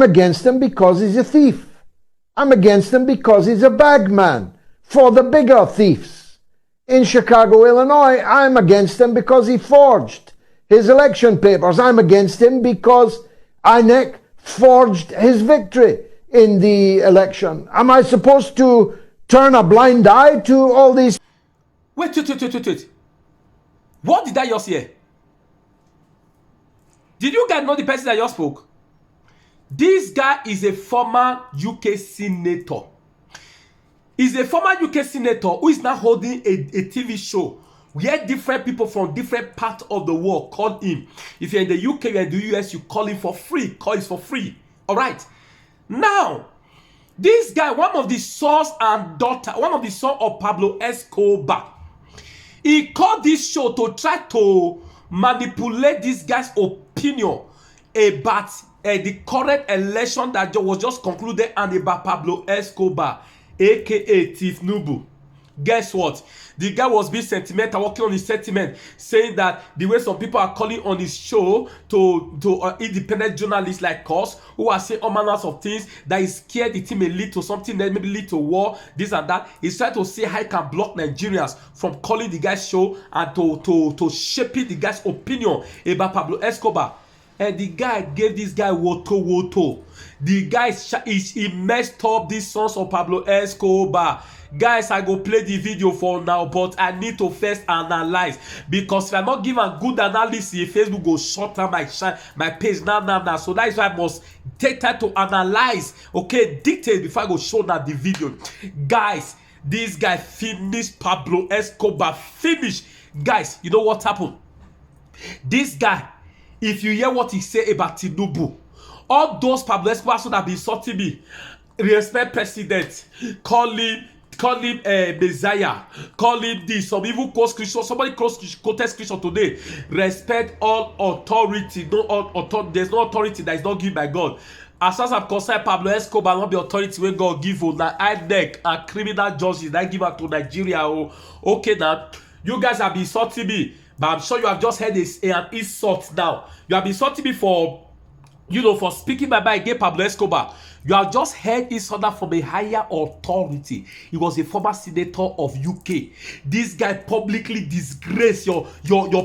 against him because he's a thief. I'm against him because he's a bagman for the bigger thieves. In Chicago, Illinois, I'm against him because he forged his election papers. I'm against him because INEC forged his victory in the election. Am I supposed to turn a blind eye to all these? Wait. What did I just hear? Did you guys know the person that just spoke? This guy is a former UK senator. He's a former UK senator who is now holding a TV show where different people from different parts of the world call him. If you're in the UK, you're in the US, you call him for free. Call it for free. All right. Now, this guy, one of the sons of Pablo Escobar, he called this show to try to manipulate this guy's opinion about the current election that was just concluded and about Pablo Escobar, aka Tinubu. Guess what? The guy was being sentimental, working on his sentiment, saying that the way some people are calling on his show to independent journalists like us, who are saying all manners of things, that is scared it may lead to something that maybe lead to war, this and that. He's trying to see how he can block Nigerians from calling the guy's show and to shaping the guy's opinion about Pablo Escobar. And the guy gave this guy woto. The guy he messed up these sons of Pablo Escobar. Guys, I go play the video for now, but I need to first analyze, because if I not give a good analysis, Facebook go shut down my page now. So that is why I must take time to analyze, okay, details before I go show that the video. Guys, this guy finished Pablo Escobar. Finished. Guys, you know what happened? This guy, if you hear what he say about Tinubu, all those Pablo Escobar that have been insulting me, respect president, call him Messiah, call him this, some even quote scripture, somebody quoted scripture today, respect all authority, there's no authority that is not given by God. As far as I'm concerned, Pablo Escobar not the authority when God give you, now INEC and criminal justice that give back to Nigeria. Okay, now you guys have been insulting me, but I'm sure you have just heard an insult now. You have been insulting me for speaking my mind against Pablo Escobar. You have just heard his order from a higher authority. He was a former senator of UK. This guy publicly disgraced your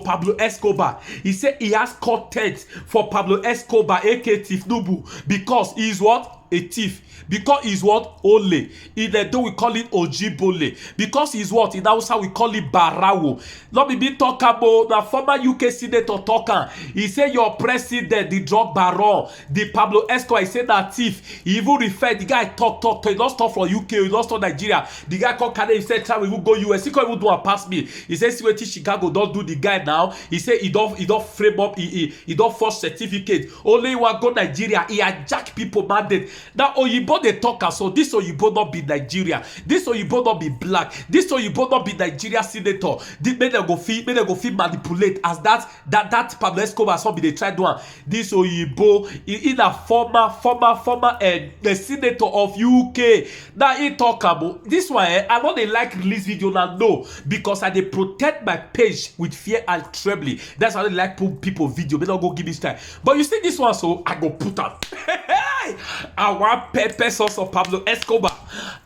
Pablo Escobar. He said he has contempt for Pablo Escobar, aka Tinubu, because he is what? A thief. Because he's what? Ole. In the do we call it Ojibole. Because he's what? In Hausa we call it Barawo. Not be talking about the former UK senator talker. He said your president, the drug baron, the Pablo Escobar, he said that thief. He even referred the guy talk. He lost stuff from UK, he lost from Nigeria. The guy called Canada, he said try we will go US. He can't even do a pass me. He said see what Chicago don't do the guy now. He said he don't frame up, he don't force certificate. Only one go Nigeria. He hijack people mandate. Now Oyibo they talk, so this Oyibo not be Nigeria, this Oyibo not be black, this Oyibo not be Nigeria senator. Make them go feel manipulate as that Pablo Escobar so be they try doing. This Oyibo is a former the senator of UK. Now he talk about this one. I know they like release video now, no, because I they protect my page with fear and trembling. That's how they like put people video. They don't go give me style. But you see this one, so I go put up. I want pepper sauce of Pablo Escobar.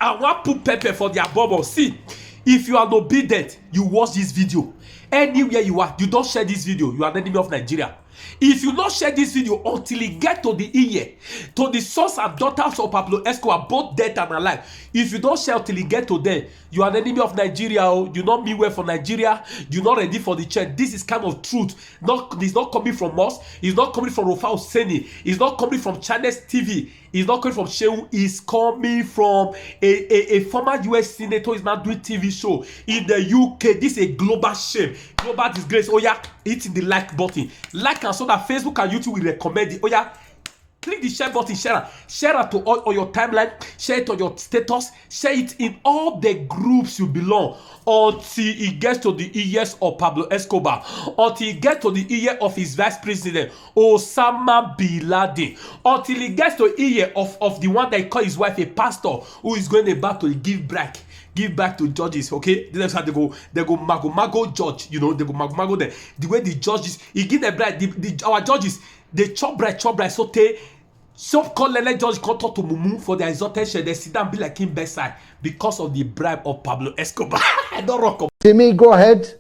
I want put pepper for their bubble. See, if you are obedient, you watch this video. Anywhere you are, you don't share this video, you are the enemy of Nigeria. If you not share this video until it get to the ear, to the sons and daughters of Pablo Escobar, both dead and alive, if you don't share until it get to them, you are the enemy of Nigeria. You not mean well for Nigeria. You not ready for the church. This is kind of truth. It's not coming from us. It's not coming from Rofa Oseni. It's not coming from Channels TV. It's not coming from Shehu. It's coming from a former US senator. Is now doing TV show in the UK. This is a global shame, global disgrace. Oh yeah, hit the like button, like and so that Facebook and YouTube will recommend it. Oh yeah, click the share button, share it to all on your timeline, share it on your status, share it in all the groups you belong until it gets to the ears of Pablo Escobar, until it gets to the ear of his vice president Osama bin Laden, until it gets to the ear of the one that call his wife a pastor who is going about to give back to judges. Okay, that's how they go mago judge, they go mago there. The way the judges, he give the bride, our judges, they chop bread so So-called learned judge come talk to Mumu for their exaltation. They sit down and be like him bedside because of the bribe of Pablo Escobar. I don't rock. Timmy, go ahead.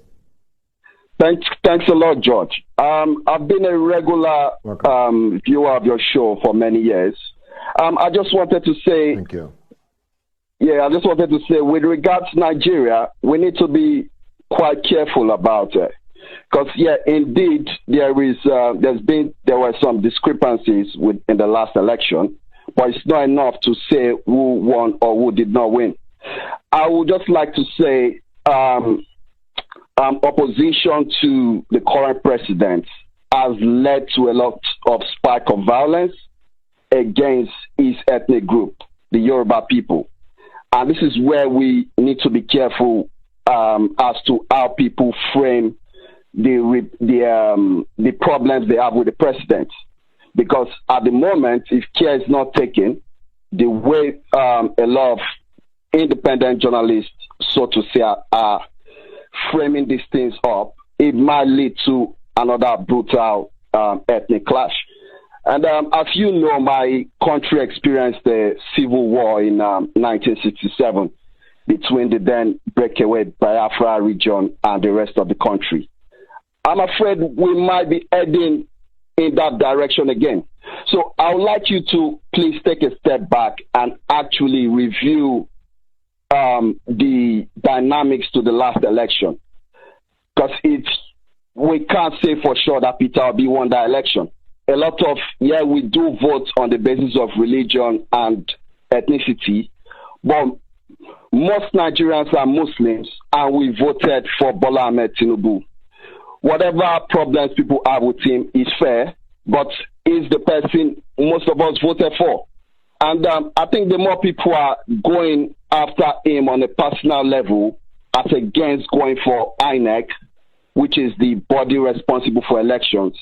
Thanks a lot, George. I've been a regular viewer of your show for many years. I just wanted to say, thank you. Yeah, I just wanted to say, with regards to Nigeria, we need to be quite careful about it, because yeah, indeed, there were some discrepancies in the last election, but it's not enough to say who won or who did not win. I would just like to say, opposition to the current president has led to a lot of spike of violence against his ethnic group, the Yoruba people. And this is where we need to be careful as to how people frame the problems they have with the president. Because at the moment, if care is not taken, the way a lot of independent journalists, so to say, are framing these things up, it might lead to another brutal ethnic clash. And as you know, my country experienced a civil war in 1967 between the then breakaway Biafra region and the rest of the country. I'm afraid we might be heading in that direction again. So I would like you to please take a step back and actually review the dynamics to the last election. Because we can't say for sure that Peter Obi won that election. A lot of, we do vote on the basis of religion and ethnicity, but most Nigerians are Muslims, and we voted for Bola Ahmed Tinubu. Whatever problems people have with him is fair, but he's the person most of us voted for. And I think the more people are going after him on a personal level, as against going for INEC, which is the body responsible for elections,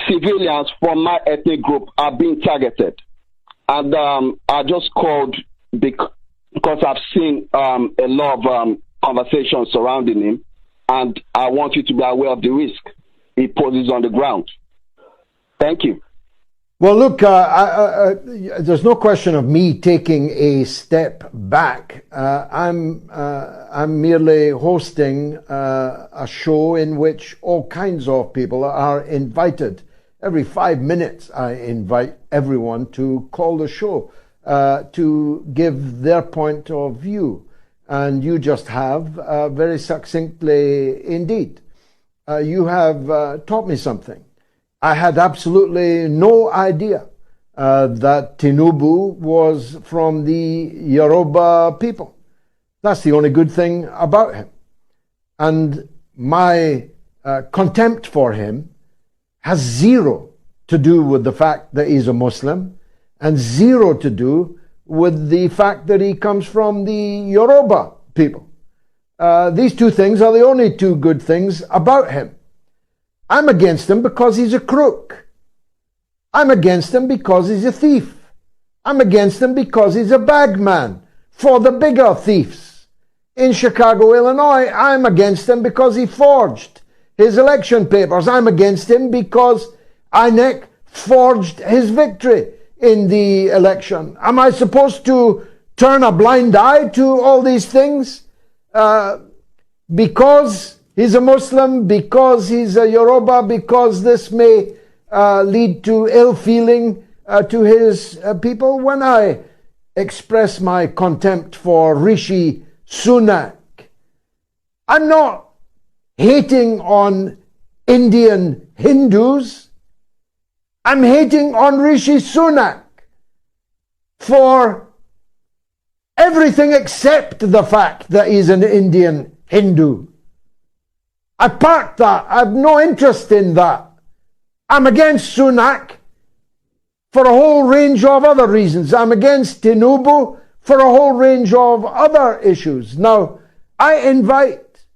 civilians from my ethnic group are being targeted. And I just called because I've seen a lot of conversations surrounding him, and I want you to be aware of the risk he poses on the ground. Thank you. Well, look, there's no question of me taking a step back. I'm merely hosting a show in which all kinds of people are invited. Every 5 minutes, I invite everyone to call the show to give their point of view. And you just have, very succinctly indeed, you have taught me something. I had absolutely no idea that Tinubu was from the Yoruba people. That's the only good thing about him. And my contempt for him has zero to do with the fact that he's a Muslim, and zero to do with the fact that he comes from the Yoruba people. These two things are the only two good things about him. I'm against him because he's a crook. I'm against him because he's a thief. I'm against him because he's a bagman for the bigger thieves. In Chicago, Illinois, I'm against him because he forged his election papers. I'm against him because INEC forged his victory in the election. Am I supposed to turn a blind eye to all these things? Because he's a Muslim, because he's a Yoruba, because this may lead to ill feeling to his people? When I express my contempt for Rishi Sunak, I'm not hating on Indian Hindus. I'm hating on Rishi Sunak for everything except the fact that he's an Indian Hindu. I parked that. I have no interest in that. I'm against Sunak for a whole range of other reasons. I'm against Tinubu for a whole range of other issues. Now, I invite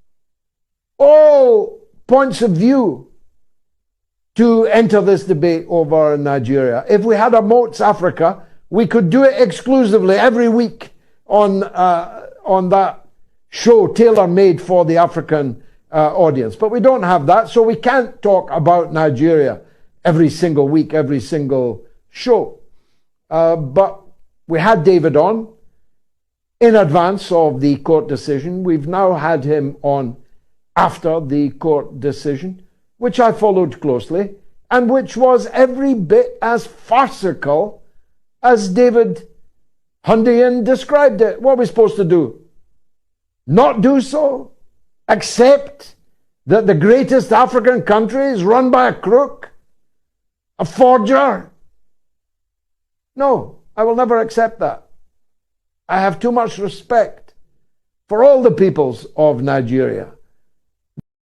all points of view to enter this debate over Nigeria. If we had a Moats Africa, we could do it exclusively every week on that show tailor-made for the African audience. But we don't have that, so we can't talk about Nigeria every single week, every single show. But we had David on in advance of the court decision. We've now had him on after the court decision, which I followed closely, and which was every bit as farcical as David Hundian described it. What are we supposed to do? Not do so? Accept that the greatest African country is run by a crook? A forger? No, I will never accept that. I have too much respect for all the peoples of Nigeria.